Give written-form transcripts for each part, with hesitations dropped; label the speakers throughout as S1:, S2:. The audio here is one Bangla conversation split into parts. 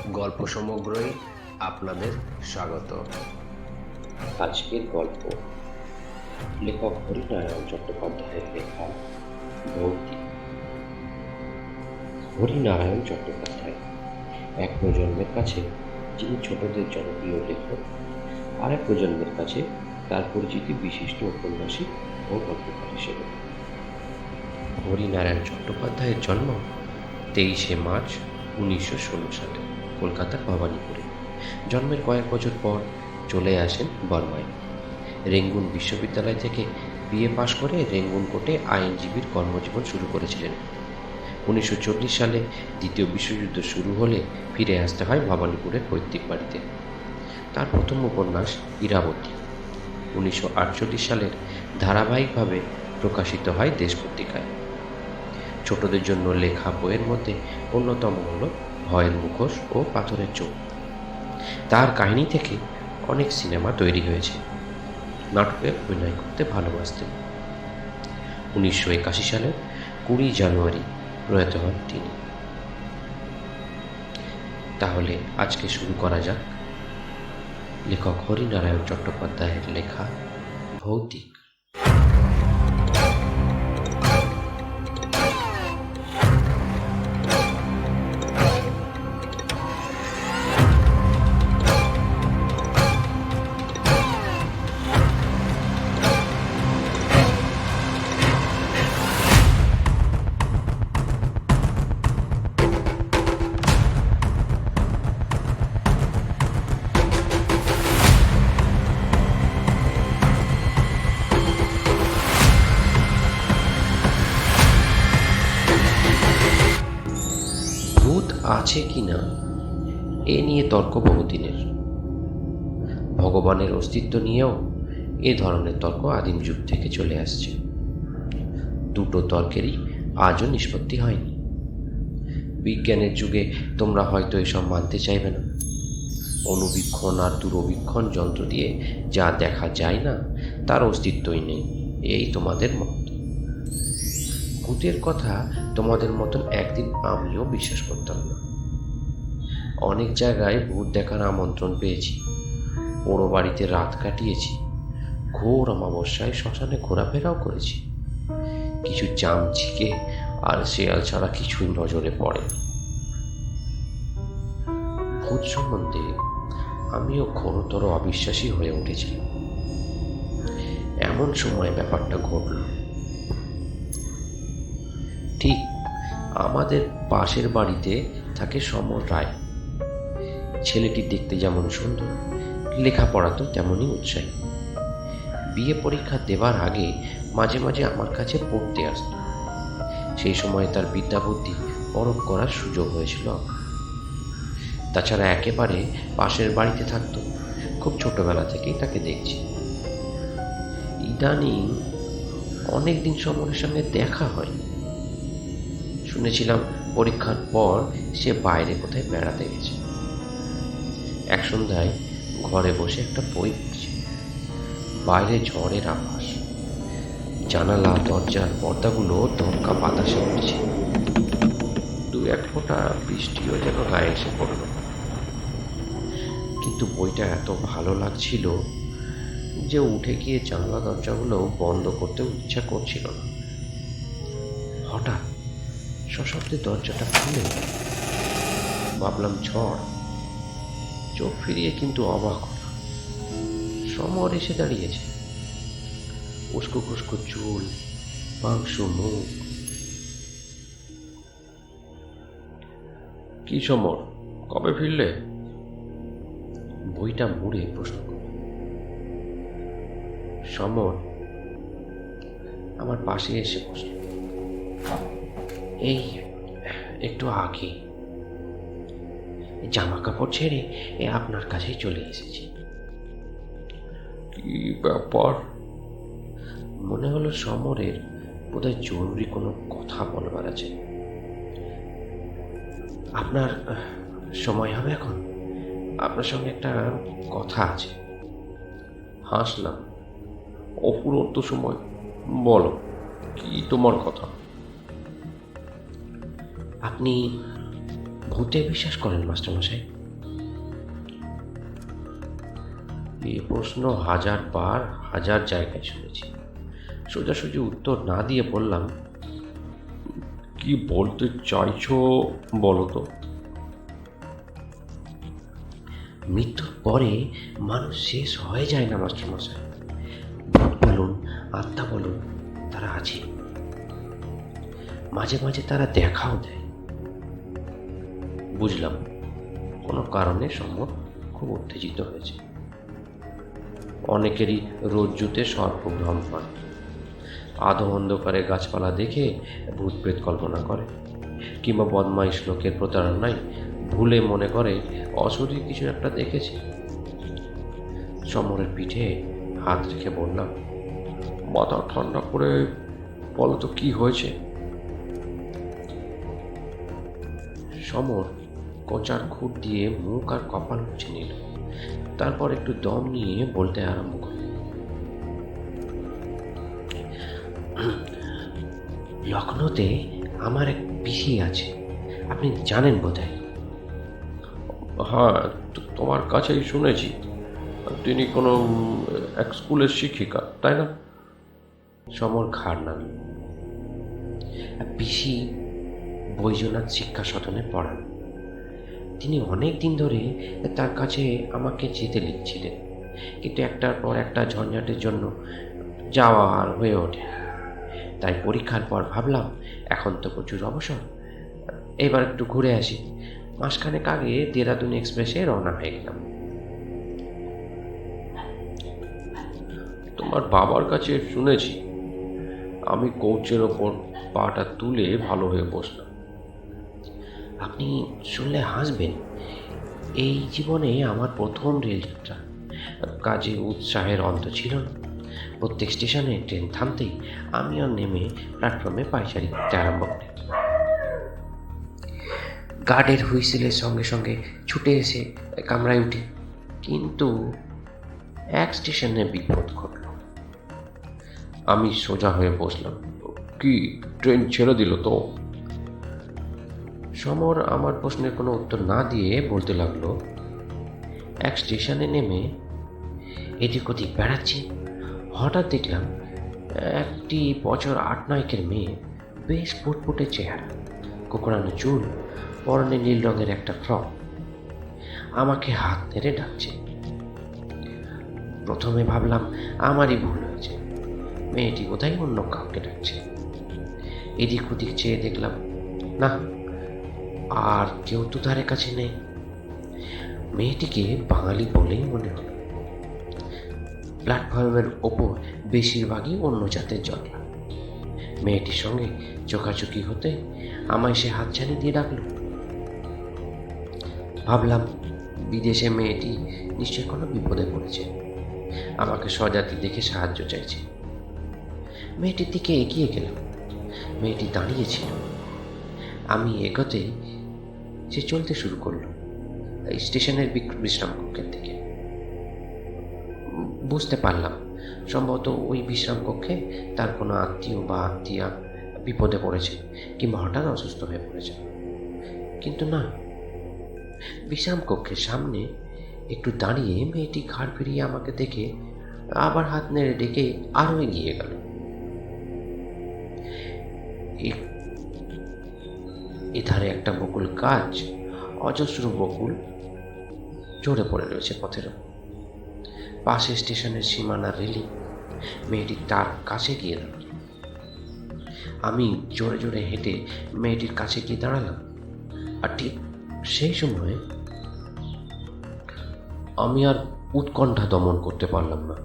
S1: গল্প সমগ্রই আপনাদের স্বাগত।
S2: আজকের গল্প লেখক হরিনারায়ণ চট্টোপাধ্যায়ের লেখা ভৌতিক। হরিনারায়ণ চট্টোপাধ্যায় এক প্রজন্মের কাছে যিনি ছোটদের জনপ্রিয় লেখক, আর এক প্রজন্মের কাছে তার পরিচিতি বিশিষ্ট ঔপন্যাসিক ও গল্পকার হিসেবে। হরিনারায়ণ চট্টোপাধ্যায়ের জন্ম 23শে মার্চ 1916 সালে কলকাতার ভবানীপুরে। জন্মের কয়েক বছর পর চলে আসেন বর্মায়। রেঙ্গুন বিশ্ববিদ্যালয় থেকে বিএ পাশ করে রেঙ্গুন কোর্টে আইনজীবীর কর্মজীবন শুরু করেছিলেন। 1940 সালে দ্বিতীয় বিশ্বযুদ্ধ শুরু হলে ফিরে আসতে হয় ভবানীপুরের পৈতৃক বাড়িতে। তার প্রথম উপন্যাস ইরাবতী 1948 সালের ধারাবাহিকভাবে প্রকাশিত হয় দেশ পত্রিকায়। ছোটদের জন্য লেখা বইয়ের মধ্যে অন্যতম হল ভয়ের মুখোশ ও পাথরের চোখ। তার কাহিনী থেকে অনেক সিনেমা তৈরি হয়েছে। নাটকে অভিনয় করতে ভালোবাসতেন। 1981 সালের 20 জানুয়ারি প্রয়াত হন তিনি। তাহলে আজকে শুরু করা যাক লেখক হরিনারায়ণ চট্টোপাধ্যায়ের লেখা ভৌতিক। ভূত আছে কি না এ নিয়ে তর্ক বহুদিনের। ভগবানের অস্তিত্ব নিয়েও এ ধরনের তর্ক আদিম যুগ থেকে চলে আসছে। দুটো তর্কেরই আজও নিষ্পত্তি হয়নি। বিজ্ঞানের যুগে তোমরা হয়তো এসব মানতে চাইবে না। অনুবীক্ষণ আর দূরবীক্ষণ যন্ত্র দিয়ে যা দেখা যায় না তার অস্তিত্বই নেই, এই তোমাদের মত। ভূতের কথা তোমাদের মতন একদিন আমিও বিশ্বাস করতাম না। অনেক জায়গায় ভূত দেখার আমন্ত্রণ পেয়েছি, পোড়ো বাড়িতে রাত কাটিয়েছি, ঘোর অমাবস্যায় শ্মশানে ঘোরাফেরাও করেছি। কিছু চামচিকে আর শেয়াল ছাড়া কিছুই নজরে পড়ে। ভূত সম্বন্ধে আমিও ঘোরতর অবিশ্বাসী হয়ে উঠেছিলাম। এমন সময় ব্যাপারটা ঘটল। ঠিক আমাদের পাশের বাড়িতে থাকে সমর রায়। ছেলেটি দেখতে যেমন সুন্দর, লেখাপড়া তো তেমনই উৎসাহী। বিয়ে পরীক্ষা দেবার আগে মাঝে মাঝে আমার কাছে পড়তে আসত। সেই সময় তার বিদ্যা বুদ্ধি পরখ করার সুযোগ হয়েছিল আমার। তাছাড়া একেবারে পাশের বাড়িতে থাকতো, খুব ছোটবেলা থেকেই তাকে দেখছি। ইদানিং অনেকদিন সমরের সঙ্গে দেখা হয়। শুনেছিলাম পরীক্ষার পর সে বাইরে কোথায় বেড়াতে গেছে। এক সন্ধ্যায় ঘরে বসে একটা বই পড়ছে। বাইরে ঝড়ের আভাস, জানালা দরজার পর্দাগুলো দমকা বাতাসে উঠছে। দু এক ফোঁটা বৃষ্টিও যেন গায়ে এসে পড়ল। কিন্তু বইটা এত ভালো লাগছিল যে উঠে গিয়ে জানলা দরজাগুলো বন্ধ করতেও ইচ্ছা করছিল না। হঠাৎ সশব্দে দরজাটা খুলে ভাবলাম ঝড়। চোখ ফিরিয়ে কিন্তু অবাক হলাম, সমর এসে দাঁড়িয়েছে। উস্কো খুস্কো চুল, পাংশু মুখ। কি সমর, কবে ফিরলে? বইটা মুড়ে প্রশ্ন করল। সমর আমার পাশে এসে বসল। এই একটু আগে জামা কাপড় ছেড়ে আপনার কাছেই চলে এসেছি। কি ব্যাপার? মনে হলো সমরের বোধহয় জরুরি কোনো কথা বলবার আছে। আপনার সময় হবে এখন? আপনার সঙ্গে একটা কথা আছে। হাসলাম। অফুরন্ত সময়, বলো কি তোমার কথা? আপনি ভূতে বিশ্বাস করেন মাস্টারমশাই? এই প্রশ্ন হাজার হাজার জায়গায় শুনেছি। সোজাসুজি উত্তর না দিয়ে বললাম, কি বলতে চাইছো বলো তো? মৃত্যুর পরে মানুষ শেষ হয়ে যায় না মাস্টারমশাই। ভূত বলুন, আত্মা বলুন, তারা আছে। মাঝে মাঝে তারা দেখাও দেয়। বুঝলাম, কোনো কারণে সমর খুব উত্তেজিত হয়েছে। অনেকেরই রজ্জুতে সর্পভ্রম হয়, আধো অন্ধকারে গাছপালা দেখে ভূত প্রেত কল্পনা করে, কিংবা বদমাইশ লোকের প্রতারণায় ভুলে মনে করে অশরীর কিছু একটা দেখেছে। সমরের পিঠে হাত রেখে বললাম, মাথা ঠান্ডা করে বলো তো কি হয়েছে? সমর কোচার খুঁট দিয়ে মুখ আর কপাল মুছে নিল। তারপর একটু দম নিয়ে বলতে আরম্ভ করল, লখনৌতে আমার এক পিসি আছে, আপনি জানেন বোধহয়। হ্যাঁ, তোমার কাছেই শুনেছি। তিনি কোনো এক স্কুলের শিক্ষিকা, তাই না? সমর ঘাড় নাড়ল। পিসি বৈজনাথ শিক্ষা সদনে পড়ান। তিনি অনেক দিন ধরে তার কাছে আমাকে যেতে লিখছিলেন, কিন্তু একটার পর একটা ঝঞ্ঝাটের জন্য যাওয়া আর হয়ে ওঠে। তাই পরীক্ষার পর ভাবলাম, এখন তো প্রচুর অবসর, এবার একটু ঘুরে আসি। মাসখানেক আগে দেরাদুন এক্সপ্রেসে রওনা হয়ে গেলাম। তোমার বাবার কাছে শুনেছি। আমি কোচের ওপর পাটা তুলে ভালো হয়ে বসলাম। আপনি শুনলে হাসবেন, এই জীবনে আমার প্রথম রেলযাত্রা। কাজে উৎসাহের অন্ত ছিল না। প্রত্যেক স্টেশনে ট্রেন থামতেই আমিও নেমে প্ল্যাটফর্মে পায়চারি করতে আরম্ভ করি। গার্ডের হুইসেলের সঙ্গে সঙ্গে ছুটে এসে কামরায় উঠি, কিন্তু এক স্টেশনে বিপদ ঘটল। আমি সোজা হয়ে বসলাম। কি, ট্রেন ছেড়ে দিল তো? সমর আমার প্রশ্নের কোনো উত্তর না দিয়ে বলতে লাগলো, এক স্টেশনে নেমে এদিক ওদিক বেড়াচ্ছি, হঠাৎ দেখলাম একটি বছর 8-9 মেয়ে, বেশ ফুটফুটে চেহারা, কোকড়ানো চুল, পরনে নীল রঙের একটা ফ্রক, আমাকে হাত নেড়ে ডাকছে। প্রথমে ভাবলাম আমারই ভুল হয়েছে, মেয়েটি বোধহয় অন্য কাউকে ডাকছে। এদিক ওদিক চেয়ে দেখলাম, না, আর কেউ তো ধারে কাছে নেই। মেয়েটিকে বাঙালি বলেই মনে হলো। প্ল্যাটফর্মের ওপর বেশিরভাগই অন্য জাতের জটলা। মেয়েটির সঙ্গে চোখাচোখি হতে আমায় সে হাতছানি দিয়ে ডাকলো। ভাবলাম, বিদেশে মেয়েটি নিশ্চয় কোনো বিপদে পড়েছে, আমাকে স্বজাতি দেখে সাহায্য চাইছে। মেয়েটির দিকে এগিয়ে গেলাম। মেয়েটি দাঁড়িয়েছিল। আমি এগোতেই সে চলতে শুরু করলো স্টেশনের বিশ্রাম কক্ষের দিকে। বুঝতে পারলাম, সম্ভবত ওই বিশ্রাম কক্ষে তার কোনো আত্মীয় বা আত্মীয়া বিপদে পড়েছে, কিংবা হঠাৎ অসুস্থ হয়ে পড়েছে। কিন্তু না, বিশ্রাম কক্ষের সামনে একটু দাঁড়িয়ে মেয়েটি ঘাড় ফিরিয়ে আমাকে দেখে আবার হাত নেড়ে ডেকে আরও এগিয়ে গেল। এধারে একটা বকুল গাছ, অজস্র বকুল ঝরে পড়ে রয়েছে পথের ওপর। পাশে স্টেশনের সীমানার রেলিং। মেয়েটি তার কাছে গিয়ে দাঁড়াল। আমি জোরে জোরে হেঁটে মেয়েটির কাছে গিয়ে দাঁড়ালাম। আর ঠিক সেই সময় আমি আর উৎকণ্ঠা দমন করতে পারলাম না।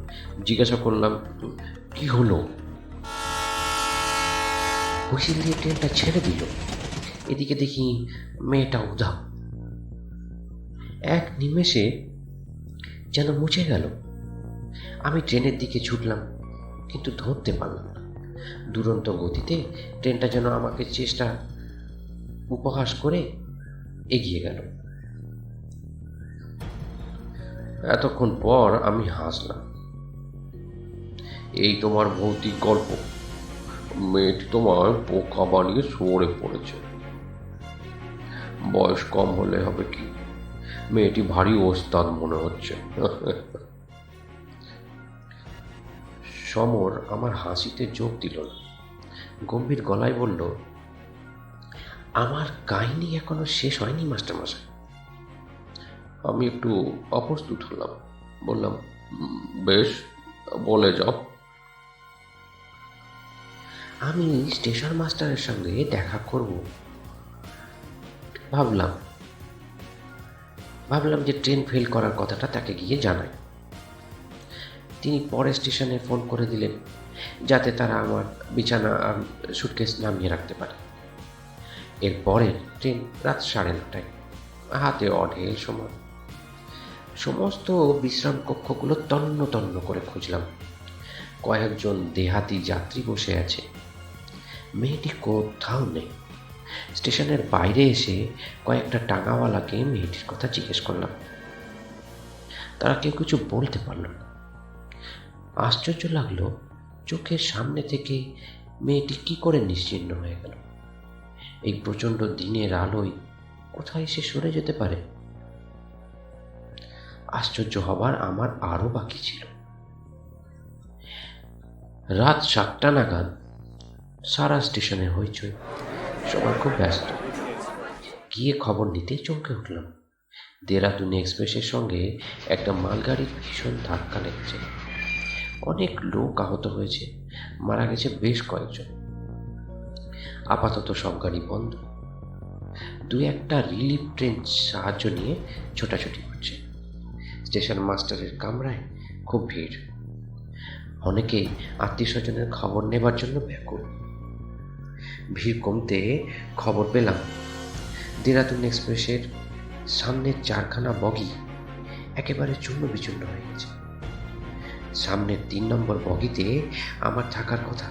S2: জিজ্ঞাসা করলাম, কি হলো? হুইসেল দিয়ে ট্রেনটা ছেড়ে দিল। এদিকে দেখি মেয়েটা উধাও, এক নিমেষে যেন মুছে গেল। আমি ট্রেনের দিকে ছুটলাম, কিন্তু ধরতে পারলাম না। দুরন্ত গতিতে ট্রেনটা যেন আমাকে চেষ্টা উপহাস করে এগিয়ে গেল। এতক্ষণ পর আমি হাসলাম। এই তোমার ভৌতিক গল্প। মেয়েটি তোমার পোকা বানিয়ে সরে পড়েছে। বয়স কম হলে হবে কি, মেয়েটি ভারী ওস্তাদ মনে হচ্ছে। সমর আমার হাসিতে যোগ দিল না, গম্ভীর গলায় বলল, আমার কাহিনী এখনো শেষ হয়নি মাস্টারমশাই। আমি একটু অপ্রস্তুত হলাম, বললাম, বেশ, বলে যাও। আমি স্টেশন মাস্টারের সঙ্গে দেখা করব ভাবলাম যে ট্রেন ফেল করার কথাটা তাকে গিয়ে জানাই। তিনি পরে স্টেশনে ফোন করে দিলেন যাতে তারা আমার বিছানা আর সুটকেস নামিয়ে রাখতে পারে। এরপরে ট্রেন রাত 9:30টায়, হাতে অঢেল সময়। সমস্ত বিশ্রাম কক্ষগুলো তন্ন তন্ন করে খুঁজলাম। কয়েকজন দেহাতি যাত্রী বসে আছে, মেয়েটি কোথাও নেই। স্টেশনের বাইরে এসে কয়েকটা টাঙাওয়ালাকে মেয়েটির কথা জিজ্ঞেস করলাম, তারা কেউ কিছু বলতে পারল না। আশ্চর্য লাগলো, চোখের সামনে থেকে মেয়েটি কি করে নিশ্চিহ্ন হয়ে গেল। এই প্রচণ্ড দিনের আলোয় কোথায় সে সরে যেতে পারে? আশ্চর্য হবার আমার আরো বাকি ছিল। রাত 7টা নাগাদ সারা স্টেশনে হইচই, সবাই খুব ব্যস্ত। গিয়ে খবর নিতেই চমকে উঠলাম, দেরাদুন এক্সপ্রেসের সঙ্গে একটা মালগাড়ির ভীষণ ধাক্কা লেগেছে। অনেক লোক আহত হয়েছে, মারা গেছে বেশ কয়েকজন। আপাতত সব গাড়ি বন্ধ। 2-1টা রিলিফ ট্রেন সাহায্য নিয়ে ছোটাছুটি করছে। স্টেশন মাস্টারের কামরায় খুব ভিড়। অনেকেই আত্মীয় স্বজনের খবর নেবার জন্য ব্যাকুল। ভিড় কমতে খবর পেলাম দেরাদুন এক্সপ্রেসের সামনের 4খানা বগি একেবারে চূর্ণ বিচূর্ণ হয়ে গেছে। সামনের 3 নম্বর বগিতে আমার থাকার কথা।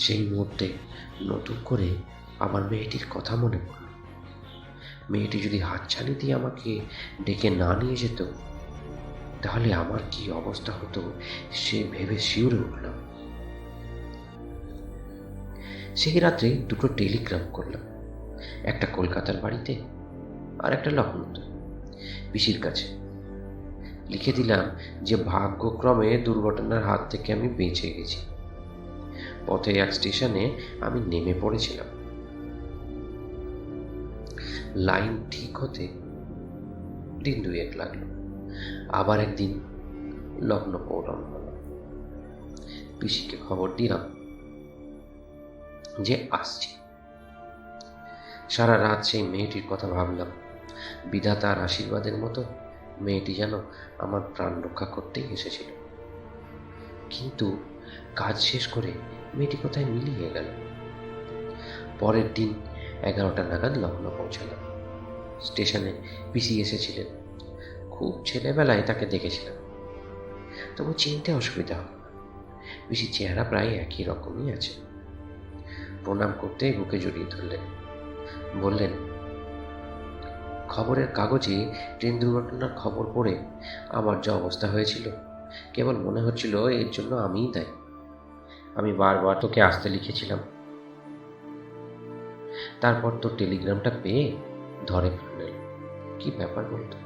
S2: সেই মুহূর্তে নতুন করে আমার মেয়েটির কথা মনে পড়ল। মেয়েটি যদি হাতছানি দিয়ে আমাকে ডেকে না নিয়ে যেত, তাহলে আমার কি অবস্থা হতো সে ভেবে শিউরে উঠলাম। সেই রাত্রে 2টো টেলিগ্রাম করলাম, একটা কলকাতার বাড়িতে আর একটা লখনৌতে, পিসির কাছে। লিখে দিলাম যে ভাগ্যক্রমে দুর্ঘটনার হাত থেকে আমি বেঁচে গেছি। পথে এক স্টেশনে আমি নেমে পড়েছিলাম। লাইন ঠিক হতে দিন 2-1 লাগলো। আবার একদিন লখনৌ পৌঁছানো হলো। পিসিকে খবর দিলাম যে আসছি। সারা রাত সেই মেয়েটির কথা ভাবলাম। বিধাতার আশীর্বাদের মতো মেয়েটি যেন আমার প্রাণ রক্ষা করতেই এসেছিল। কিন্তু কাজ শেষ করে মেয়েটি কোথায় মিলিয়ে গেল। পরের দিন 11টা নাগাদ লখনৌ পৌঁছালাম। স্টেশনে পিসি এসেছিলেন। খুব ছেলেবেলায় তাকে দেখেছিলাম, তবু চিনতে অসুবিধা হল না। পিসির চেহারা প্রায় একই রকমই আছে। প্রণাম করতেই বুকে জড়িয়ে ধরলেন, বললেন, খবরের কাগজে ট্রেন দুর্ঘটনার খবর পড়ে আমার যা অবস্থা হয়েছিল, কেবল মনে হচ্ছিল এর জন্য আমিই দায়ী। আমি বারবার তোকে আসতে লিখেছিলাম। তারপর তোর টেলিগ্রামটা পেয়ে ধরে ফেললেন। কি ব্যাপার বলতো?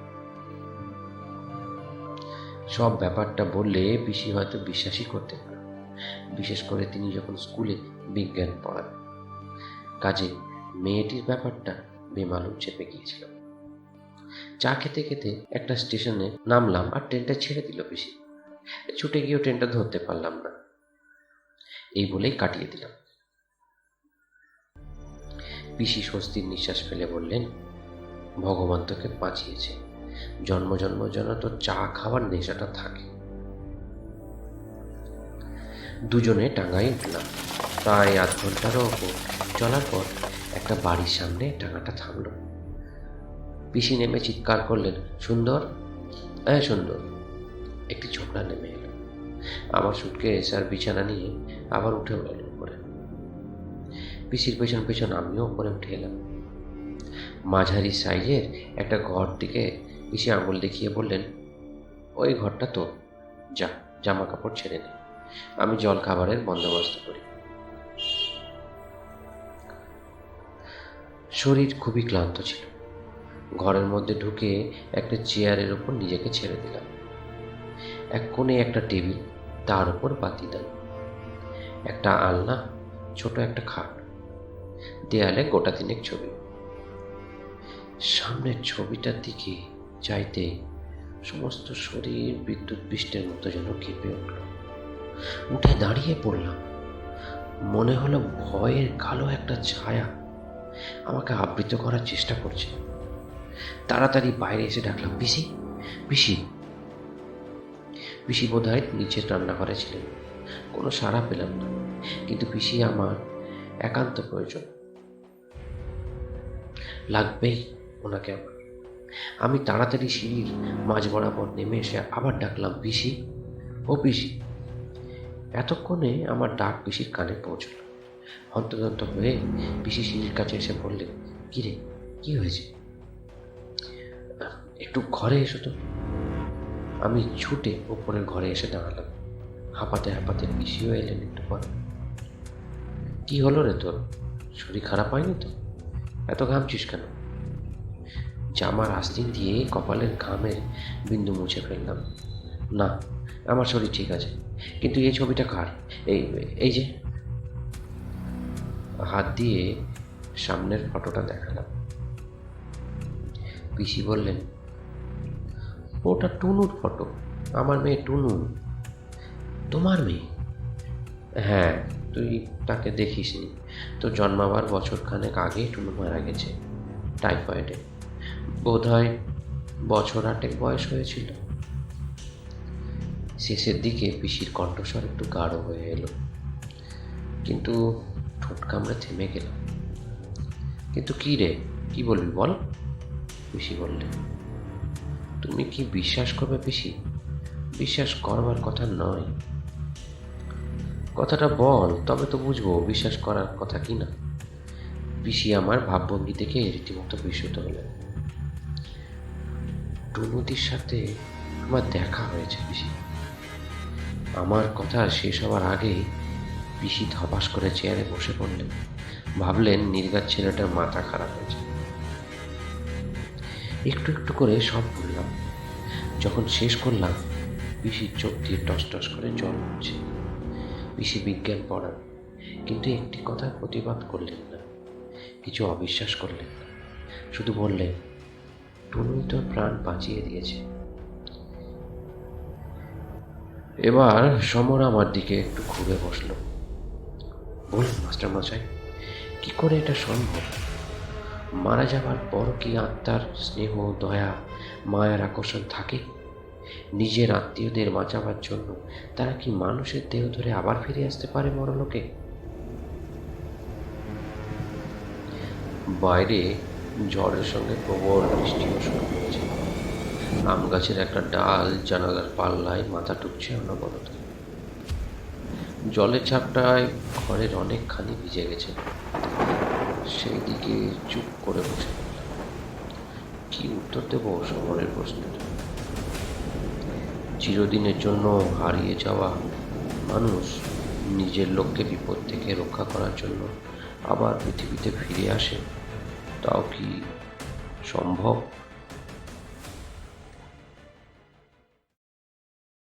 S2: সব ব্যাপারটা বললে পিসি হয়তো বিশ্বাসই করতে পারে, বিশেষ করে তিনি যখন স্কুলে বিজ্ঞান পড়ান। কাজে মেয়েটির ব্যাপারটা বেমালুম চেপে গিয়েছিল। চা খেতে খেতে একটা স্টেশনে নামলাম আর ট্রেনটা ছেড়ে দিল পিসি। ছুটে গিয়েও ট্রেনটা ধরতে পারলাম না। এই বলেই কাটিয়ে দিলাম। পিসি স্বস্তির নিঃশ্বাস ফেলে বললেন, ভগবান তোকে বাঁচিয়েছে, জন্ম জন্ম যেন তোর চা খাওয়ার নেশাটা থাকে। দুজনে টাঙ্গাই উঠলাম। প্রায় 8 ঘন্টারও ওপর চলার পর একটা বাড়ির সামনে টাঙ্গাটা থামল। পিসি নেমে চিৎকার করলেন, সুন্দর, হ্যাঁ সুন্দর। একটি ছোকরা নেমে এলো। আমার সুটকেস আর বিছানা নিয়ে আবার উঠে গেল উপরে। পিসির পেছন পেছন আমিও উপরে উঠে এলাম। মাঝারি সাইজের একটা ঘর দিকে পিসি আঙুল দেখিয়ে বললেন, ওই ঘরটা তো, যা জামা কাপড় ছেড়ে নে, আমি জল খাবারের বন্দোবস্ত করি। শরীর খুবই ক্লান্ত ছিল। ঘরের মধ্যে ঢুকে একটা চেয়ারের ওপর নিজেকে ছেড়ে দিলাম। এক কোণে একটা টেবিল, তার উপর বাতিদান, একটা আলনা, ছোট একটা খাট, দেয়ালে গোটা তিনেক ছবি। সামনের ছবিটার দিকে চাইতে সমস্ত শরীর বিদ্যুৎ পৃষ্ঠের মতো যেন কেঁপে উঠল। উঠে দাঁড়িয়ে পড়লাম। মনে হলো ভয়ের কালো একটা ছায়া আমাকে আবৃত করার চেষ্টা করছে। তাড়াতাড়ি বাইরে এসে ডাকলাম, পিসি, পিসি। পিসি বোধহয় নিচের রান্নাঘরে ছিলেন। কোনো সাড়া পেলাম না, কিন্তু পিসি আমার একান্ত প্রয়োজন, লাগবেই ওনাকে আমার। আমি তাড়াতাড়ি সিঁড়ির মাঝ বরাবর নেমে এসে আবার ডাকলাম, পিসি, ও পিসি। এতক্ষণে আমার ডাক পিসির কানে পৌঁছল। হন্তদন্ত হয়ে পিসি সিঁড়ির কাছে এসে বললেন, কি রে, কি হয়েছে? একটু ঘরে এসো তো। আমি ছুটে উপরের ঘরে এসে দাঁড়ালাম। হাঁপাতে হাঁপাতে পিসিও এলেন একটু পরে। কি হলো রে তোর? শরীর খারাপ হয়নি তো? এত ঘামছিস কেন? জামার আস্তিন দিয়ে কপালের ঘামের বিন্দু মুছে ফেললাম। না, আমার শরীর ঠিক আছে, কিন্তু এই ছবিটা কার? এই এই যে। হাত দিয়ে সামনের ফটোটা দেখালাম। পিসি বললেন, ওটা টুনুর ফটো, আমার মেয়ে টুনু। তোমার মেয়ে? হ্যাঁ, তুই তাকে দেখিসনি। তো জন্মাবার বছরখানেক আগেই টুনু মারা গেছে টাইফয়েডে। বোধহয় বছর 8 বয়স হয়েছিল। শেষের দিকে পিসির কণ্ঠস্বর একটু গাঢ় হয়ে এলো, কিন্তু ঠোঁট কামড়ে থেমে গেল। কিন্তু কি রে, কি বলবি বল? পিসি বললেন। তুমি কি বিশ্বাস করবে পিসি? বিশ্বাস করবার কথা নয়। কথাটা বল, তবে তো বুঝবো বিশ্বাস করার কথা কি না। পিসি আমার ভাবভঙ্গি দেখে রীতিমতো বিস্মিত হলেন। টুনুদির সাথে আমার দেখা হয়েছে পিসি। আমার কথা শেষ হওয়ার আগেই পিসি ধপাস করে চেয়ারে বসে পড়লেন। ভাবলেন নির্ঘাত ছেলেটার মাথা খারাপ হয়েছে। একটু একটু করে সব বললাম। যখন শেষ করলাম, পিসির চোখ দিয়ে টস টস করে জল পড়ছে। পিসি বিজ্ঞান পড়ান, কিন্তু একটি কথা প্রতিবাদ করলেন না, কিছু অবিশ্বাস করলেন না। শুধু বললেন, টুনুই তোর প্রাণ বাঁচিয়ে দিয়েছে। এবার সমর আমার দিকে একটু ঘুরে বসলো। বলুন মাস্টার মশাই, কি করে এটা সম্ভব? মারা যাবার পর কি আত্মার স্নেহ, দয়া, মায়ার আকর্ষণ থাকে? নিজের আত্মীয়দের বাঁচাবার জন্য তারা কি মানুষের দেহ ধরে আবার ফিরে আসতে পারে মরলোকে? বাইরে ঝড়ের সঙ্গে প্রবল বৃষ্টিও শুরু হয়েছে। আম গাছের একটা ডাল জানালার পাল্লায় মাথা টুকছে অনবরত। জলের ঝাপটায় ঘরের অনেকখানি ভিজে গেছে। সেই দিকে চুপ করে বসে পড়লাম। কি উত্তর দেব সমরের প্রশ্নের? চিরদিনের জন্য হারিয়ে যাওয়া মানুষ নিজের লোককে বিপদ থেকে রক্ষা করার জন্য আবার পৃথিবীতে ফিরে আসে, তাও কি সম্ভব?